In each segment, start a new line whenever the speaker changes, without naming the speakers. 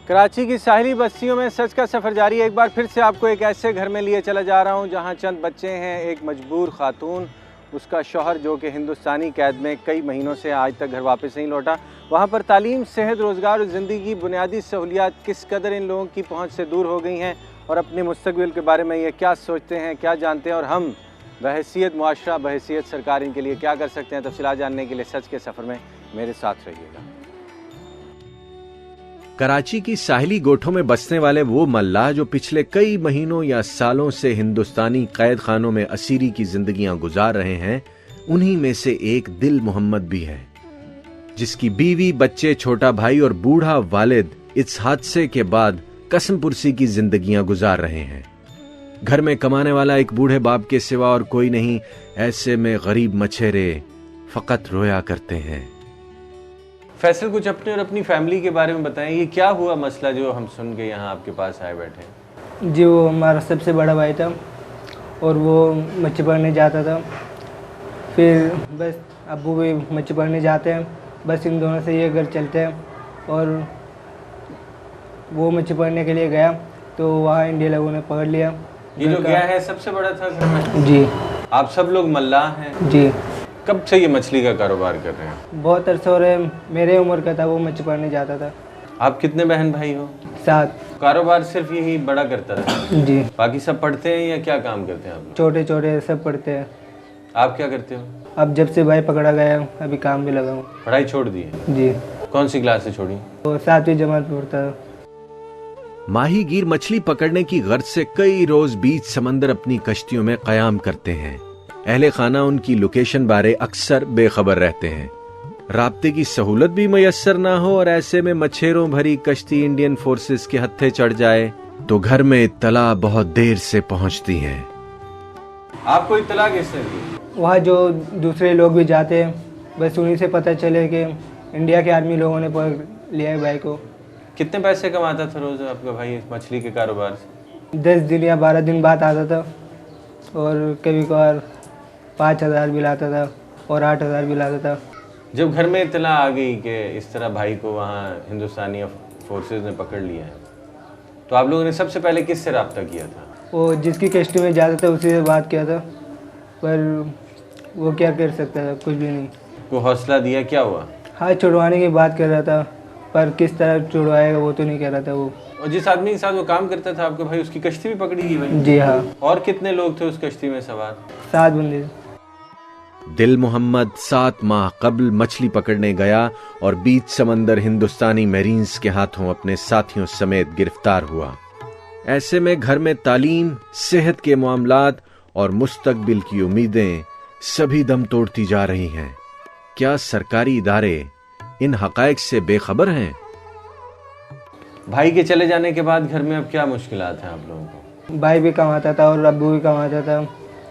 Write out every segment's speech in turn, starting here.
कराची की साहिली बस्तियों में सच का सफ़र जारी है। एक बार फिर से आपको एक ऐसे घर में लिए चला जा रहा हूँ जहाँ चंद बच्चे हैं, एक मजबूर खातून, उसका शौहर जो कि हिंदुस्तानी कैद में कई महीनों से आज तक घर वापस नहीं लौटा। वहाँ पर तालीम, सेहत, रोज़गार और ज़िंदगी की बुनियादी सहूलियात किस कदर इन लोगों की पहुँच से दूर हो गई हैं और अपने मुस्तकबिल के बारे में ये क्या सोचते हैं, क्या जानते हैं और हम बहैसियत मुआशरा, बहैसियत सरकार इनके लिए क्या कर सकते हैं। तफसीलात जानने के लिए सच के सफ़र में मेरे साथ रहिएगा।
कराची की साहिली गोठों में बसने वाले वो मल्लाह जो पिछले कई महीनों या सालों से हिंदुस्तानी कैद खानों में असीरी की जिंदगियां गुजार रहे हैं, उन्हीं में से एक दिल मोहम्मद भी है, जिसकी बीवी, बच्चे, छोटा भाई और बूढ़ा वालिद इस हादसे के बाद कसम पुरसी की जिंदगियां गुजार रहे हैं। घर में कमाने वाला एक बूढ़े बाप के सिवा और कोई नहीं। ऐसे में गरीब मछेरे फकत रोया करते हैं।
फैसल, कुछ अपने और अपनी फैमिली के बारे में बताएं। ये क्या हुआ मसला जो हम सुन के यहाँ आपके पास आए बैठे हैं?
जी, वो हमारा सबसे बड़ा भाई था और वो मच्छी पकड़ने जाता था। फिर बस अब्बू भी मच्छी पकड़ने जाते हैं, बस इन दोनों से ये घर चलते हैं। और वो मच्छी पकड़ने के लिए गया तो वहाँ इंडिया लोगों ने पकड़ लिया।
ये जो गया है सबसे बड़ा था घर में?
जी।
आप सब लोग मल्लाह हैं?
जी।
कब से ये मछली का कारोबार कर रहे हैं?
बहुत अरसे हो रहे, मेरे उम्र का था वो मच्छी पकड़ने जाता था।
आप कितने बहन भाई हो?
7।
कारोबार सिर्फ यही बड़ा करता रहा?
जी।
बाकी सब पढ़ते हैं या क्या काम करते हैं आप लोग?
छोटे छोटे सब पढ़ते हैं।
आप क्या करते हो?
अब जब से भाई पकड़ा गया अभी काम भी लगा हूँ।
पढ़ाई छोड़ दी है?
जी।
कौन सी क्लास से छोड़ी?
वो 7वीं जमात पढ़ता था।
माहीगीर मछली पकड़ने की गर्ज से कई रोज बीच समंदर अपनी कश्तियों में कयाम करते हैं। अहले खाना उनकी लोकेशन बारे अक्सर बेखबर रहते हैं। राब्ते की सहूलत भी मयस्सर ना हो और ऐसे में मछेरों भरी कश्ती इंडियन फोर्सेस के हत्थे चढ़ जाए तो घर में इत्तला बहुत देर से पहुंचती है।
आपको इत्तला कैसे दी?
वहाँ जो दूसरे लोग भी जाते हैं, बस उन्हीं से पता चले कि इंडिया के आर्मी लोगों ने पकड़ लिया है भाई को।
कितने पैसे कमाता था रोज आपका भाई इस मछली के कारोबार से?
10 दिन या 12 दिन बाद आता था और कभी कभार 5,000 भी लाता था और 8,000 भी लाता था।
जब घर में इत्तला आ गई कि इस तरह भाई को वहाँ हिंदुस्तानी फोर्सेस ने पकड़ लिया है, तो आप लोगों ने सबसे पहले किससे रब्ता किया था?
वो जिसकी कश्ती में जाता था उसी से बात किया था, पर वो क्या कर सकता था, कुछ भी नहीं।
वो हौसला दिया, क्या हुआ?
हाँ, छुड़वाने की बात कर रहा था, पर किस तरह छुड़वाएगा वो तो नहीं कह रहा था वो।
और जिस आदमी के साथ वो काम करता था आपका भाई, उसकी कश्ती भी पकड़ी गई भाई?
जी हाँ।
और कितने लोग थे उस कश्ती में सवार?
7 बंदे।
दिल मोहम्मद 7 माह कबल मछली पकड़ने गया और बीच समंदर हिंदुस्तानी मेरीन्स के हाथों अपने साथियों समेत गिरफ्तार हुआ। ऐसे में घर में तालीम, सेहत के मामलात और मुस्तकबिल की उम्मीदें सभी दम तोड़ती जा रही हैं। क्या सरकारी इदारे इन हकायक से बेखबर हैं?
भाई के चले जाने के बाद घर में अब क्या मुश्किलात हैं आप लोगों को?
भाई भी कमाता था और अब्बू भी कमाता था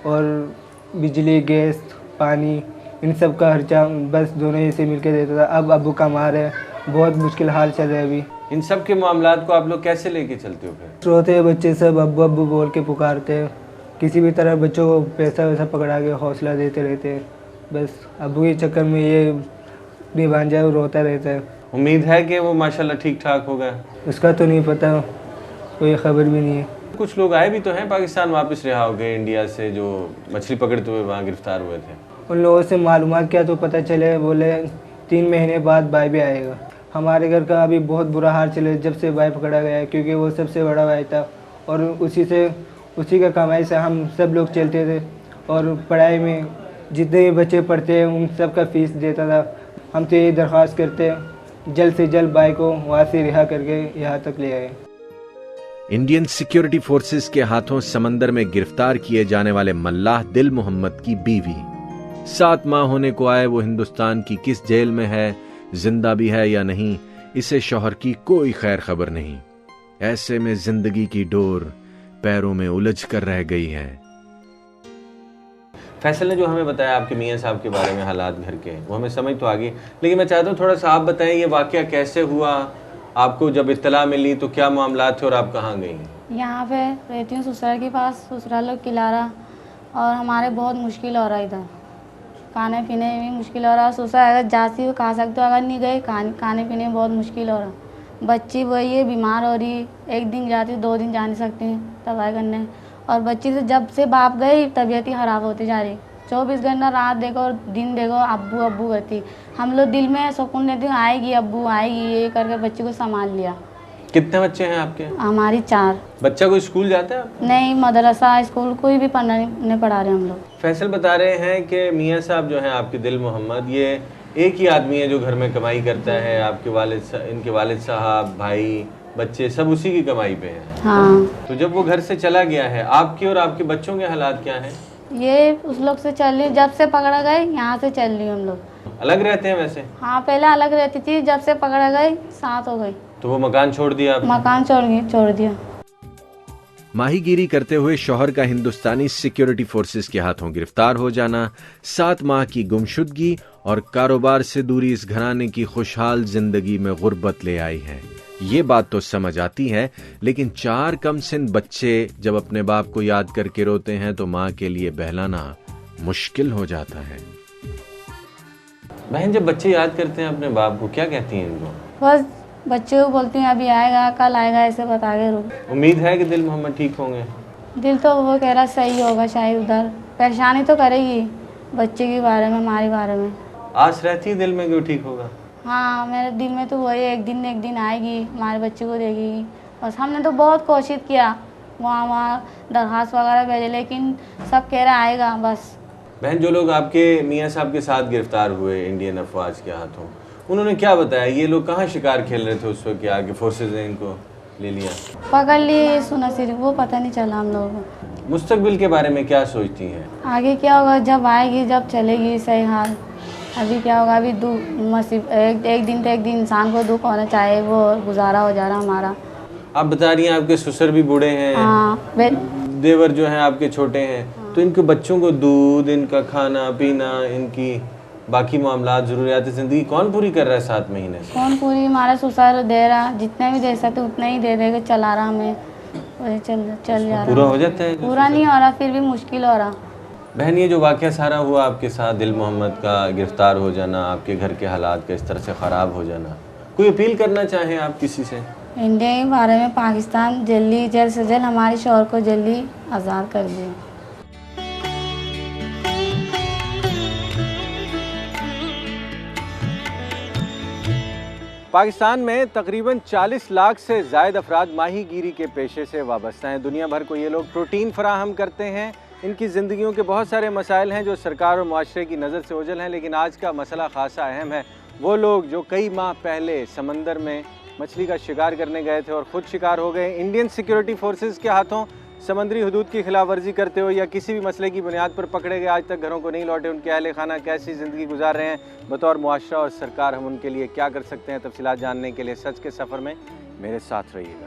और बिजली, गैस, पानी, इन सब का खर्चा बस दोनों ही से मिलकर देता था। अब अब्बू कमा रहे हैं, बहुत मुश्किल हाल चल रहा है अभी।
इन सब के मामलात को आप लोग कैसे लेके चलते हो फिर?
रोते हैं बच्चे सब, अब्बू अब्बू बोल के पुकारते हैं। किसी भी तरह बच्चों को पैसा वैसा पकड़ा के हौसला देते रहते हैं। बस अब्बू के चक्कर में ये दीवान जाए, रोता रहता है।
उम्मीद है कि वो माशाल्लाह ठीक ठाक होगा?
उसका तो नहीं पता, कोई खबर भी नहीं है।
कुछ लोग आए भी तो हैं पाकिस्तान, वापस रिहा हो गए इंडिया से, जो मछली पकड़ते हुए वहाँ गिरफ्तार हुए थे।
उन लोगों से मालूमात किया तो पता चले, बोले 3 महीने बाद भाई भी आएगा। हमारे घर का अभी बहुत बुरा हाल चले जब से भाई पकड़ा गया है, क्योंकि वो सबसे बड़ा भाई था और उसी का कमाई से हम सब लोग चलते थे और पढ़ाई में जितने भी बच्चे पढ़ते हैं उन सब का फीस देता था। हम तो यही दरख्वास्त करते हैं जल्द से जल्द भाई को वहाँ से रिहा करके यहाँ तक ले आए।
इंडियन सिक्योरिटी फोर्सेस के हाथों समंदर में गिरफ्तार किए जाने वाले मल्लाह दिल मोहम्मद की बीवी 7 माह होने को आए। वो हिंदुस्तान की किस जेल में है, जिंदा भी है या नहीं, इसे शौहर की कोई खैर खबर नहीं। ऐसे में जिंदगी की डोर पैरों में उलझ कर रह गई है।
फैसल ने जो हमें बताया आपके मियाँ साहब के बारे में, हालात घर के, वो हमें समझ तो आ गई, लेकिन मैं चाहता हूँ थोड़ा सा आप बताएं ये वाकया कैसे हुआ, आपको जब इत्तला मिली तो क्या मामलात थे और आप कहाँ गई?
यहाँ पे रहती हूँ ससुराल के पास, ससुराल लोग किलारा, और हमारे बहुत मुश्किल हो रहा है इधर, खाने पीने में मुश्किल हो रहा है। ससुराल अगर जाती हो खा सकते हो, अगर नहीं गए खाने पीने में बहुत मुश्किल हो रहा। बच्ची वही है, बीमार हो रही, एक दिन जाती 2 दिन जा नहीं सकती दवाई करने। और बच्ची से जब से बाप गई तबीयत ही ख़राब होती जा रही। 24 घंटा रात देखो और दिन देखो अब्बू अब्बू करती। हम लोग दिल में सुकून लेते हैं, आएगी अब्बू आएगी, ये करके बच्ची को संभाल लिया।
कितने बच्चे हैं आपके?
हमारी 4।
बच्चा कोई स्कूल जाता है?
नहीं, मदरसा स्कूल कोई भी नहीं पढ़ा रहे हम लोग।
फैसल बता रहे हैं कि मियाँ साहब जो हैं आपके दिल मोहम्मद, ये एक ही आदमी है जो घर में कमाई करता है। आपके इनके वालिद साहब, भाई, बच्चे सब उसी की कमाई पे हैं।
हाँ।
तो जब वो घर से चला गया है, आपके और आपके बच्चों के हालात क्या हैं?
ये उस लोग से चल रही, जब से पकड़ा गए यहाँ से चल रही हम लोग।
अलग रहते हैं वैसे?
हाँ, पहले अलग रहती थी, जब से पकड़ा गए साथ हो गई।
तो वो मकान छोड़ दिया आपने?
मकान छोड़ दिया।
माहीगीरी करते हुए शौहर का हिंदुस्तानी सिक्योरिटी फोर्सेस के हाथों गिरफ्तार हो जाना, 7 माह की गुमशुदगी और कारोबार से दूरी इस घराने की खुशहाल जिंदगी में गुर्बत ले आई है। ये बात तो समझ आती है, लेकिन 4 कम सिन बच्चे जब अपने बाप को याद करके रोते हैं तो माँ के लिए बहलाना मुश्किल हो जाता है।
बहन, जब बच्चे याद करते हैं अपने बाप को, क्या कहती हैं इनको?
बस बच्चे को बोलती हैं अभी आएगा, कल आएगा, ऐसे बता के रुक।
उम्मीद है कि दिल मोहम्मद ठीक होंगे?
दिल तो वो कह रहा सही होगा, शायद उधर परेशानी तो करेगी बच्चे के बारे में, हमारे बारे में।
आस रहती है दिल में कि वो ठीक होगा?
हाँ, मेरे दिल में तो वही एक दिन आएगी, हमारे बच्चे को देगी। बस हमने तो बहुत कोशिश किया, वहाँ दरख्वास्त वगैरह भेजे, लेकिन सब कह रहा आएगा बस।
बहन, जो लोग आपके मियाँ साहब के साथ गिरफ्तार हुए इंडियन अफवाज के हाथों, उन्होंने क्या बताया? ये लोग कहाँ शिकार खेल रहे थे उस वक्त, आगे फोर्सेज ने इनको ले लिया,
पकड़ लिए सुना सिर्फ, वो पता नहीं चला हम लोगों को।
मुस्तकबिल के बारे में क्या सोचती हैं?
आगे क्या होगा, जब आएगी जब चलेगी, सही हाल। अभी क्या होगा, अभी एक दिन इंसान को दुख होना चाहिए, वो गुजारा हो जा रहा हमारा।
आप बता रही हैं आपके ससुर भी बूढ़े हैं।
हाँ,
देवर जो हैं आपके छोटे हैं। तो इनके बच्चों को दूध, इनका खाना पीना, इनकी बाकी मामलात, ज़रूरियात ज़िंदगी कौन पूरी कर रहा है 7 महीने से?
कौन पूरी? हमारा ससुर दे रहा, जितने भी दे सकते उतना ही दे देगा, चला रहा हमें, वही चल जा रहा।
पूरा हो जाता है?
पूरा नहीं हो रहा, फिर भी मुश्किल हो रहा।
बहन, ये जो वाक़या सारा हुआ आपके साथ, दिल मोहम्मद का गिरफ्तार हो जाना, आपके घर के हालात का इस तरह से ख़राब हो जाना, कोई अपील करना चाहें आप किसी से?
इंडिया के बारे में पाकिस्तान जल्द से जल्द हमारे शौहर को जल्दी आज़ाद कर दे।
पाकिस्तान में तकरीबन 40 लाख से ज़ायद अफराद माहीगीरी के पेशे से वाबस्ता हैं। दुनिया भर को ये लोग प्रोटीन फराहम करते हैं। इनकी ज़िंदगियों के बहुत सारे मसाइल हैं जो सरकार और मुआशरे की नज़र से ओझल हैं, लेकिन आज का मसला खासा अहम है। वो लोग जो कई माह पहले समंदर में मछली का शिकार करने गए थे और ख़ुद शिकार हो गए, इंडियन सिक्योरिटी फोर्सेस के हाथों समंदरी हुदूद की खिलाफ वर्जी करते हुए या किसी भी मसले की बुनियाद पर पकड़े गए, आज तक घरों को नहीं लौटे, उनके अहले खाना कैसी ज़िंदगी गुजार रहे हैं, बतौर मुआशरा और सरकार हम उनके लिए क्या कर सकते हैं, तफसीलात जानने के लिए सच के सफ़र में मेरे साथ रहिएगा।